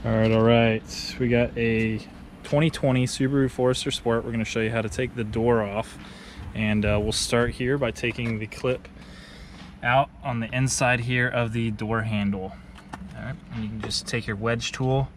All right. We got a 2020 Subaru Forester Sport. We're going to show you how to take the door off. And we'll start here by taking the clip out on the inside here of the door handle. All right. And you can just take your wedge tool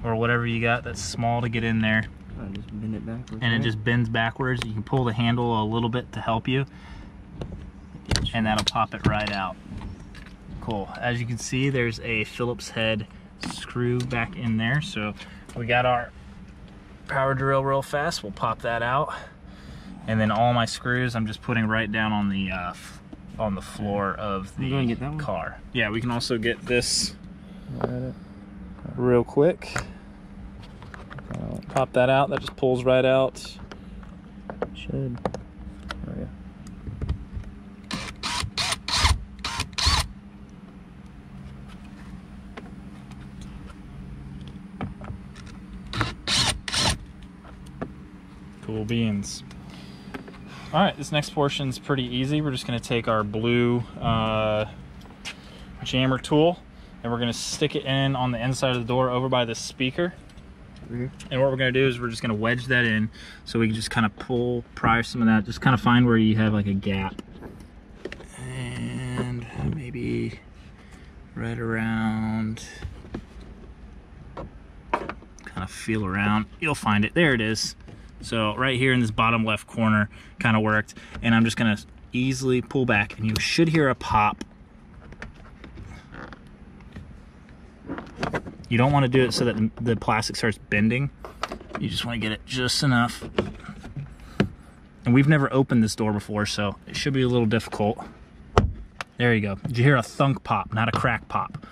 or whatever you got that's small to get in there. Just bend it backwards. And it just bends backwards. You can pull the handle a little bit to help you. And that'll pop it right out. Cool. As you can see, there's a Phillips head screw back in there. So we got our power drill real fast. We'll pop that out, and then all my screws I'm just putting right down on the floor of the get that one? car. Yeah, we can also get this real quick. Pop that out. That just pulls right out. Should. Oh yeah. Cool beans. All right, this next portion is pretty easy. We're just going to take our blue jammer tool, and we're going to stick it in on the inside of the door over by the speaker. And what we're going to do is we're just going to wedge that in so we can just kind of pry some of that. Just kind of find where you have like a gap. And maybe right around, kind of feel around. You'll find it. There it is. So right here in this bottom left corner kind of worked, and I'm just gonna easily pull back, and you should hear a pop. You don't want to do it so that the plastic starts bending. You just want to get it just enough. And we've never opened this door before, so it should be a little difficult. There you go. Did you hear a thunk pop, not a crack pop?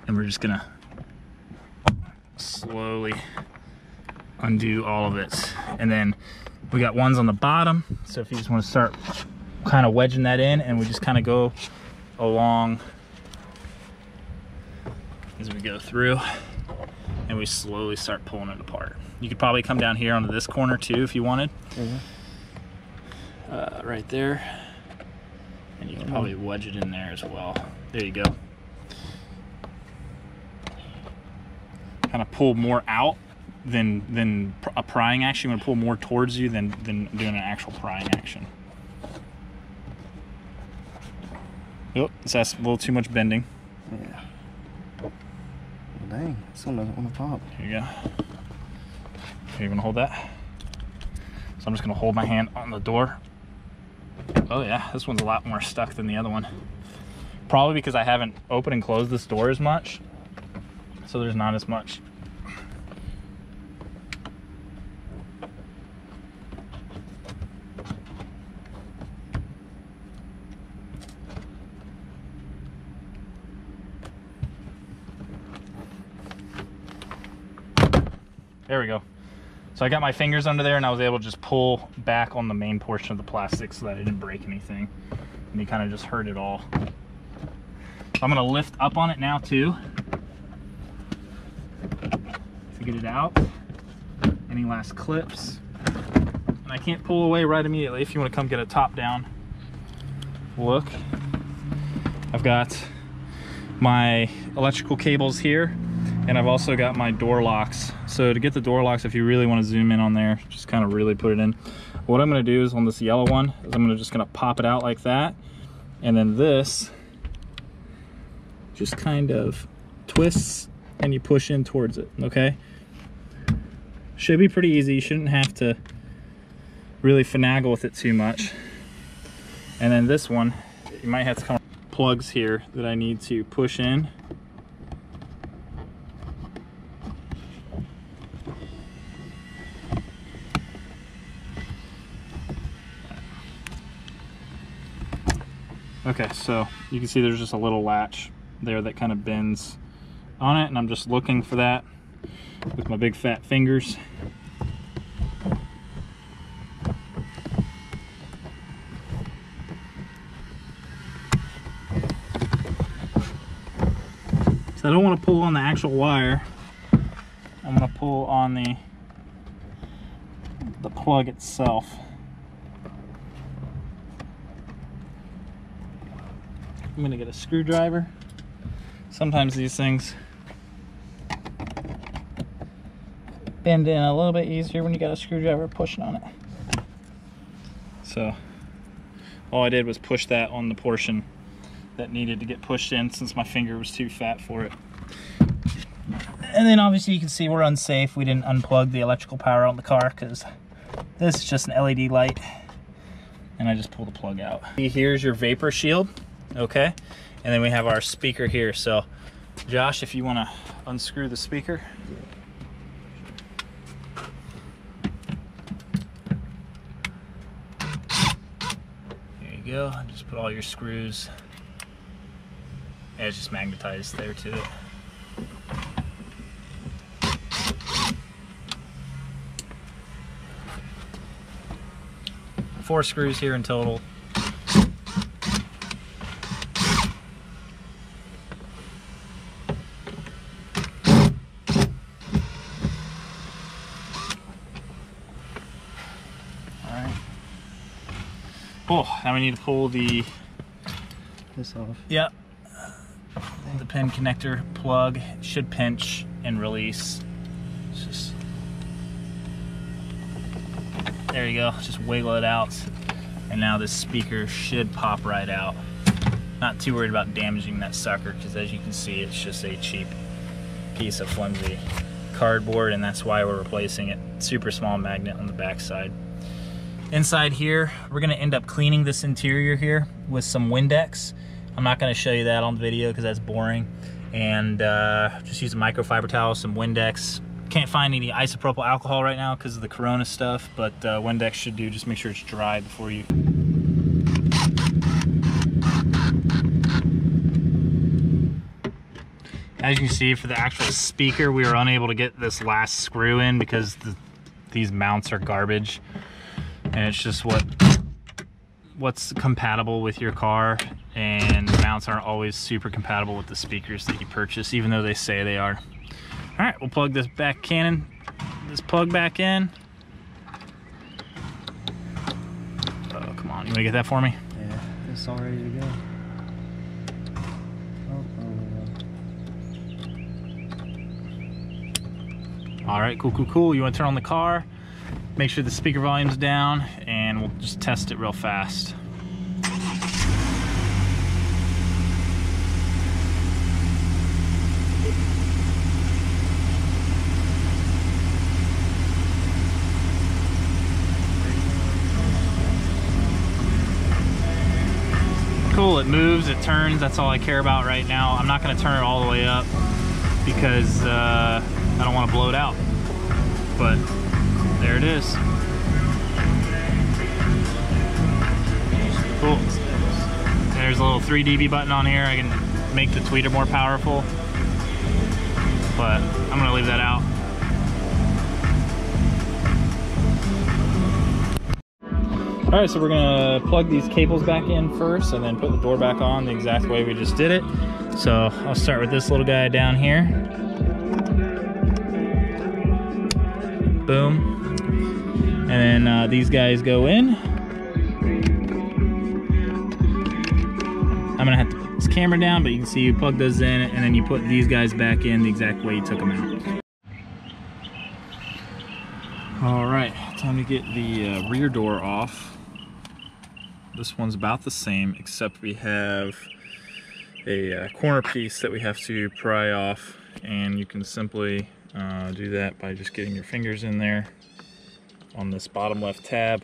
And we're just gonna slowly undo all of it. And then we got ones on the bottom, so if you just want to start kind of wedging that in, and we just kind of go along as we go through, and we slowly start pulling it apart. You could probably come down here onto this corner too if you wanted. Right there, and you can probably wedge it in there as well. There you go. Kind of pull more out than a prying action. You want to pull more towards you than doing an actual prying action. Oh, that's a little too much bending. Yeah. Well, dang, this one doesn't want to pop. Here you go. Here, you want to hold that? So I'm just going to hold my hand on the door. Oh yeah, this one's a lot more stuck than the other one. Probably because I haven't opened and closed this door as much. So there's not as much. There we go. So I got my fingers under there, and I was able to just pull back on the main portion of the plastic so that I didn't break anything. And you kind of just hurt it all. So I'm gonna lift up on it now too, to get it out. Any last clips. And I can't pull away right immediately if you want to come get a top down look. I've got my electrical cables here, and I've also got my door locks. So to get the door locks, if you really want to zoom in on there, just kind of really put it in. What I'm going to do is on this yellow one, is I'm just going to pop it out like that. And then this just kind of twists and you push in towards it, okay? Should be pretty easy. You shouldn't have to really finagle with it too much. And then this one, you might have to come plugs here that I need to push in. Okay, so you can see there's just a little latch there that kind of bends on it, and I'm just looking for that with my big fat fingers. So I don't want to pull on the actual wire. I'm going to pull on the plug itself. I'm gonna get a screwdriver. Sometimes these things bend in a little bit easier when you got a screwdriver pushing on it. So all I did was push that on the portion that needed to get pushed in since my finger was too fat for it. And then obviously you can see we're unsafe. We didn't unplug the electrical power on the car because this is just an LED light. And I just pulled the plug out. Here's your vapor shield, okay? And then we have our speaker here. So Josh, if you want to unscrew the speaker. There you go. Just put all your screws. And it's just magnetized there to it. 4 screws here in total. Alright. Cool. Now we need to pull this off. Yep. The pin connector plug should pinch and release. It's just, there you go. Just wiggle it out, and now this speaker should pop right out. Not too worried about damaging that sucker because, as you can see, it's just a cheap piece of flimsy cardboard, and that's why we're replacing it. Super small magnet on the back side. Inside here, we're going to end up cleaning this interior here with some Windex. I'm not going to show you that on the video because that's boring. And just use a microfiber towel, some Windex. Can't find any isopropyl alcohol right now because of the Corona stuff, but Windex should do. Just make sure it's dry before you. As you can see, for the actual speaker, we were unable to get this last screw in because these mounts are garbage. And it's just what's compatible with your car, and the mounts aren't always super compatible with the speakers that you purchase, even though they say they are. All right, we'll plug this plug back in. Oh, come on, you wanna get that for me? Yeah, it's all ready to go. All right, cool. You wanna turn on the car, make sure the speaker volume's down, and we'll just test it real fast. Cool, it moves, it turns, that's all I care about right now. I'm not gonna turn it all the way up because I don't wanna blow it out. But there it is. Cool. There's a little 3 dB button on here. I can make the tweeter more powerful, but I'm gonna leave that out. All right, so we're gonna plug these cables back in first and then put the door back on the exact way we just did it. So I'll start with this little guy down here. Boom. And then these guys go in. I'm gonna have to put this camera down, but you can see you plug those in and then you put these guys back in the exact way you took them out. All right, time to get the rear door off. This one's about the same, except we have a corner piece that we have to pry off, and you can simply do that by just getting your fingers in there on this bottom left tab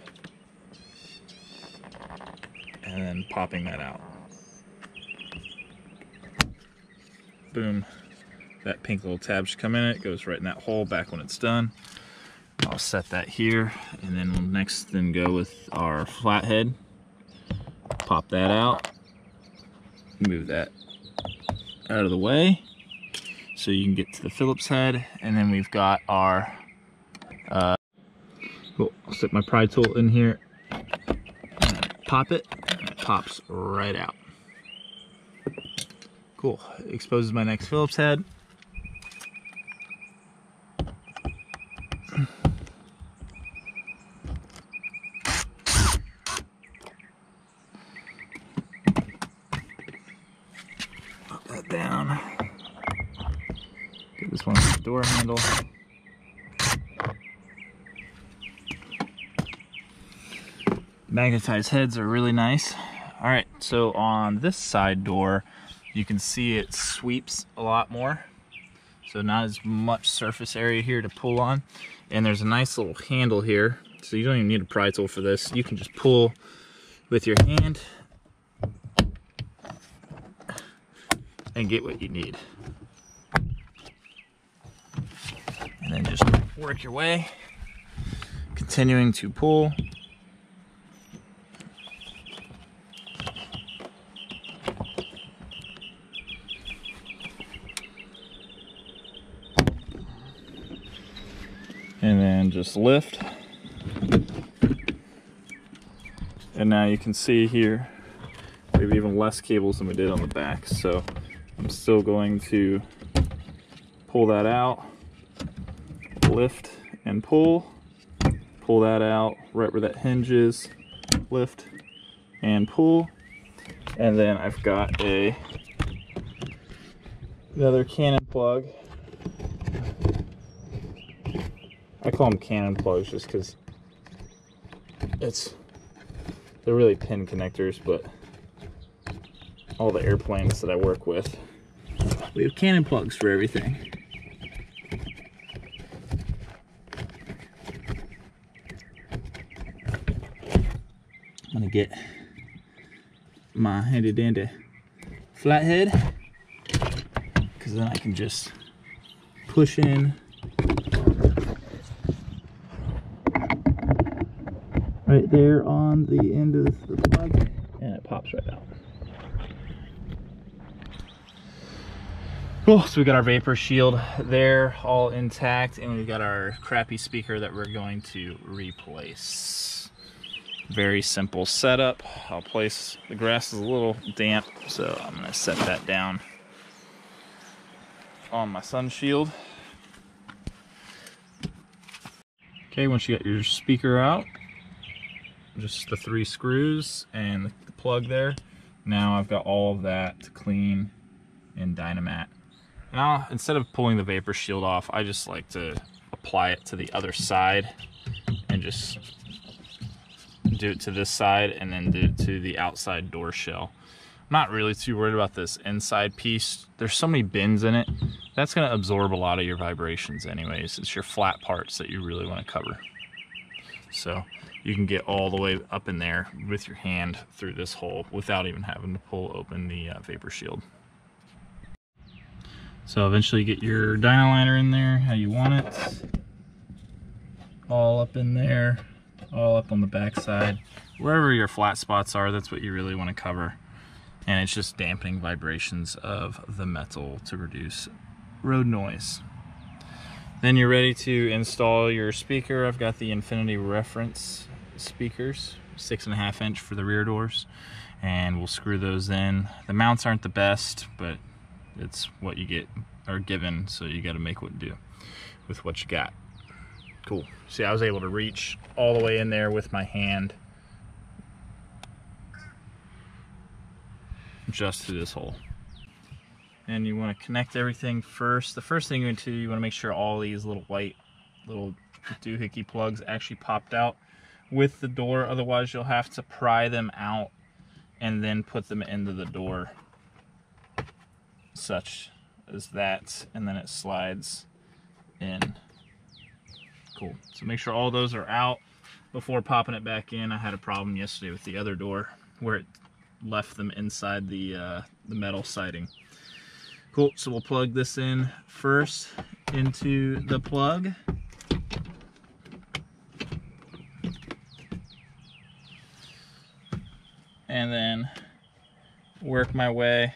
and then popping that out. Boom. That pink little tab should come in it, goes right in that hole back when it's done. I'll set that here, and then we'll next go with our flathead. Pop that out, move that out of the way so you can get to the Phillips head, and then we've got our cool. I'll stick my pry tool in here, pop it, and it pops right out. Cool. Exposes my next Phillips head. that down. Get this one on the door handle. Magnetized heads are really nice. All right, so on this side door, you can see it sweeps a lot more. So not as much surface area here to pull on. And there's a nice little handle here. So you don't even need a pry tool for this. You can just pull with your hand and get what you need. And then just work your way, continuing to pull. And then just lift. And now you can see here, we have even less cables than we did on the back. So I'm still going to pull that out, lift and pull that out right where that hinge is, lift and pull. And then I've got another cannon plug. I call them cannon plugs just because they're really pin connectors, but all the airplanes that I work with, we have cannon plugs for everything. I'm gonna get my handy dandy flathead, because then I can just push in right there on the end of the plug, and it pops right out. Cool, so we got our vapor shield there all intact, and we've got our crappy speaker that we're going to replace. Very simple setup. I'll place, the grass is a little damp, so I'm gonna set that down on my sun shield. Okay, once you got your speaker out, just the 3 screws and the plug there. Now I've got all of that to clean in Dynamat. Now, instead of pulling the vapor shield off, I just like to apply it to the other side and just do it to this side and then do it to the outside door shell. I'm not really too worried about this inside piece. There's so many bins in it. That's gonna absorb a lot of your vibrations anyways. It's your flat parts that you really wanna cover. So you can get all the way up in there with your hand through this hole without even having to pull open the vapor shield. So eventually you get your dyno liner in there how you want it. All up in there, all up on the back side. Wherever your flat spots are, that's what you really want to cover. And it's just dampening vibrations of the metal to reduce road noise. Then you're ready to install your speaker. I've got the Infinity reference speakers, 6.5 inch for the rear doors, and we'll screw those in. The mounts aren't the best, but it's what you get or given, so you got to make what do with what you got. Cool. See, I was able to reach all the way in there with my hand just through this hole. And you want to connect everything first. The first thing you want to make sure all these little white little doohickey plugs actually popped out with the door, otherwise you'll have to pry them out and then put them into the door such as that, and then it slides in. Cool. So make sure all those are out before popping it back in. I had a problem yesterday with the other door where it left them inside the metal siding. Cool, so we'll plug this in first into the plug. And then work my way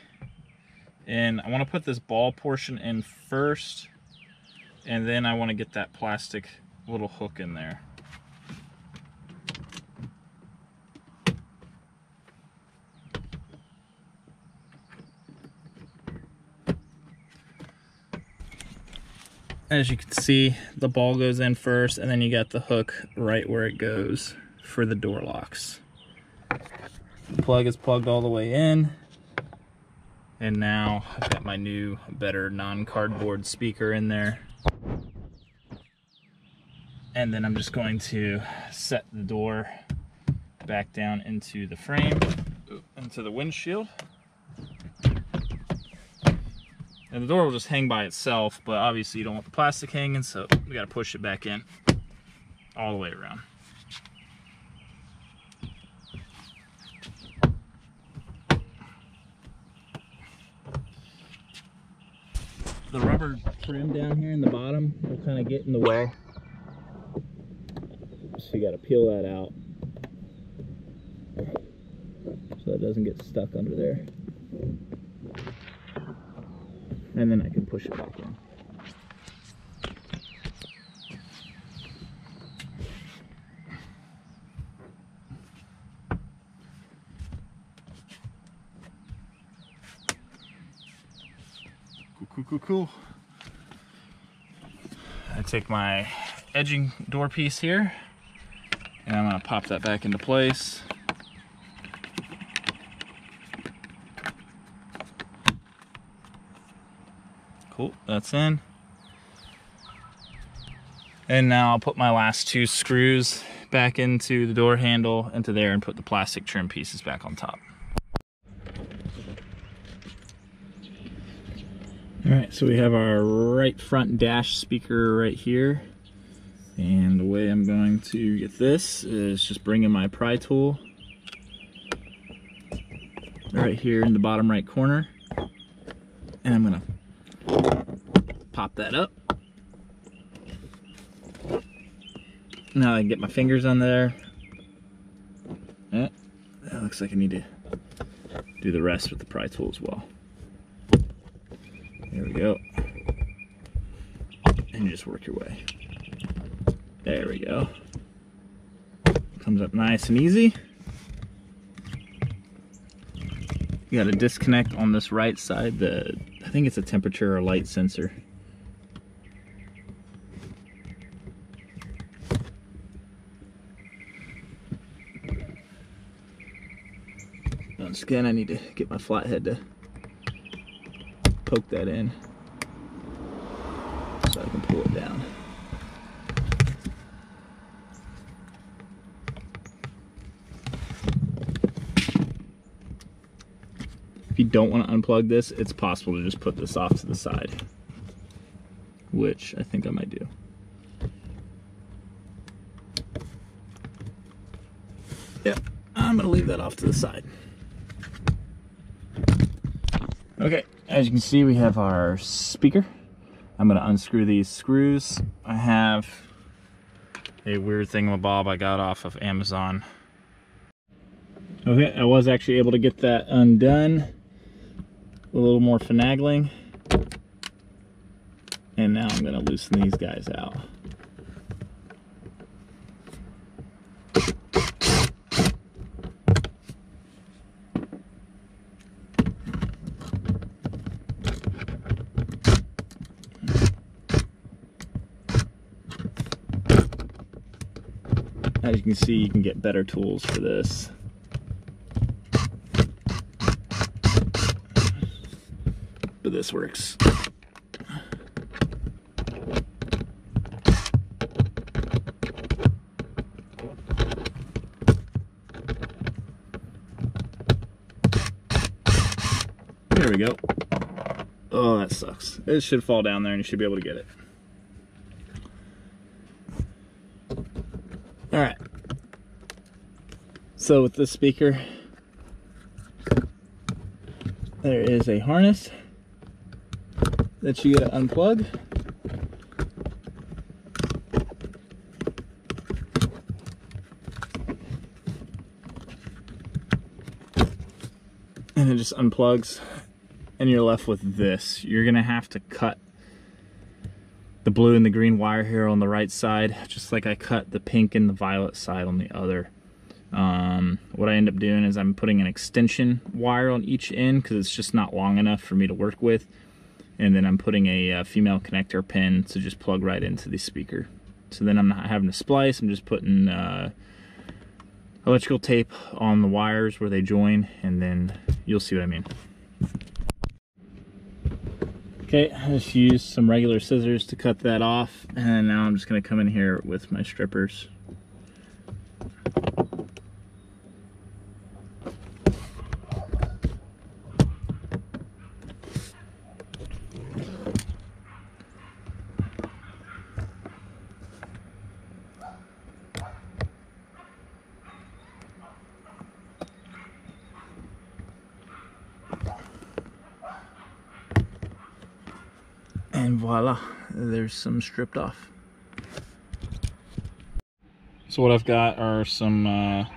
in. I want to put this ball portion in first, and then I want to get that plastic little hook in there. As you can see, the ball goes in first, and then you got the hook right where it goes for the door locks. The plug is plugged all the way in. And now I've got my new, better non-cardboard speaker in there. And then I'm just going to set the door back down into the frame, into the windshield. And the door will just hang by itself, but obviously you don't want the plastic hanging, so we gotta push it back in all the way around. The rubber trim down here in the bottom will kind of get in the way. So you got to peel that out so it doesn't get stuck under there. And then I can push it back in. Cool. I take my edging door piece here and I'm going to pop that back into place. Cool, that's in. And now I'll put my last 2 screws back into the door handle, into there, and put the plastic trim pieces back on top. Alright, so we have our right front dash speaker right here. And the way I'm going to get this is just bring in my pry tool right here in the bottom right corner. And I'm going to pop that up. Now I can get my fingers on there. Yeah, that looks like I need to do the rest with the pry tool as well. There we go. And you just work your way. There we go. Comes up nice and easy. You got to disconnect on this right side I think it's a temperature or light sensor. Once again, I need to get my flathead to poke that in so I can pull it down. If you don't want to unplug this, it's possible to just put this off to the side, which I think I might do. Yeah, I'm gonna leave that off to the side. Okay, as you can see, we have our speaker. I'm gonna unscrew these screws. I have a weird thingamabob I got off of Amazon. Okay, I was actually able to get that undone. A little more finagling. And now I'm gonna loosen these guys out. As you can see, you can get better tools for this. But this works. There we go. Oh, that sucks. It should fall down there and you should be able to get it. Alright. So with this speaker, there is a harness that you gotta unplug. And it just unplugs and you're left with this. You're gonna have to cut the blue and the green wire here on the right side, just like I cut the pink and the violet side on the other. What I end up doing is I'm putting an extension wire on each end because it's just not long enough for me to work with. And then I'm putting a female connector pin to just plug right into the speaker. So then I'm not having to splice, I'm just putting electrical tape on the wires where they join, and then you'll see what I mean. Okay, I just used some regular scissors to cut that off, and now I'm just going to come in here with my strippers. And voila, there's some stripped off. So what I've got are some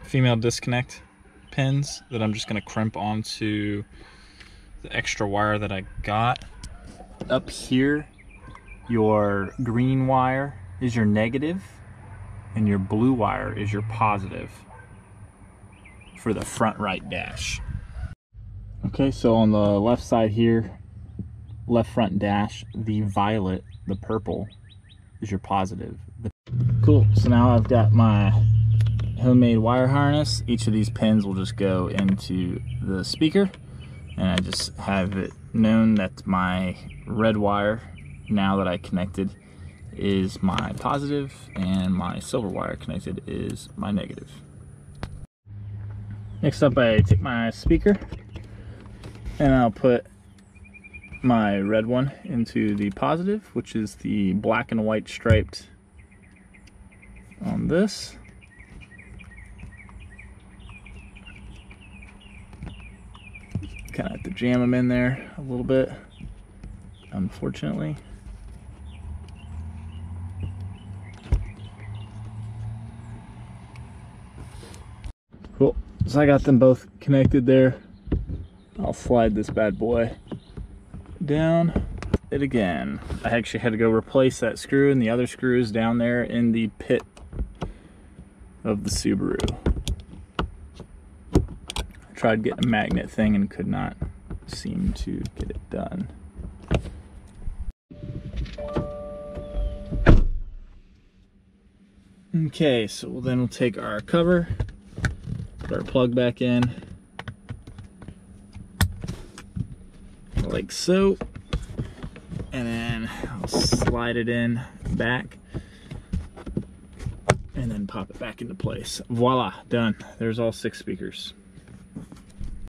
female disconnect pins that I'm just going to crimp onto the extra wire that I got. Up here, your green wire is your negative and your blue wire is your positive for the front right dash. Okay, so on the left side here, left front dash, the violet, the purple, is your positive. Cool, so now I've got my homemade wire harness. Each of these pins will just go into the speaker, and I just have it known that my red wire, now that I connected, is my positive, and my silver wire connected is my negative. Next up, I take my speaker and I'll put my red one into the positive, which is the black and white striped on this. Kind of have to jam them in there a little bit, unfortunately. Cool, so I got them both connected there. I'll slide this bad boy down it again. I actually had to go replace that screw, and the other screw is down there in the pit of the Subaru. I tried getting a magnet thing and could not seem to get it done. Okay, so then we'll take our cover, put our plug back in, like so, and then I'll slide it in back and then pop it back into place. Voila, done. There's all 6 speakers.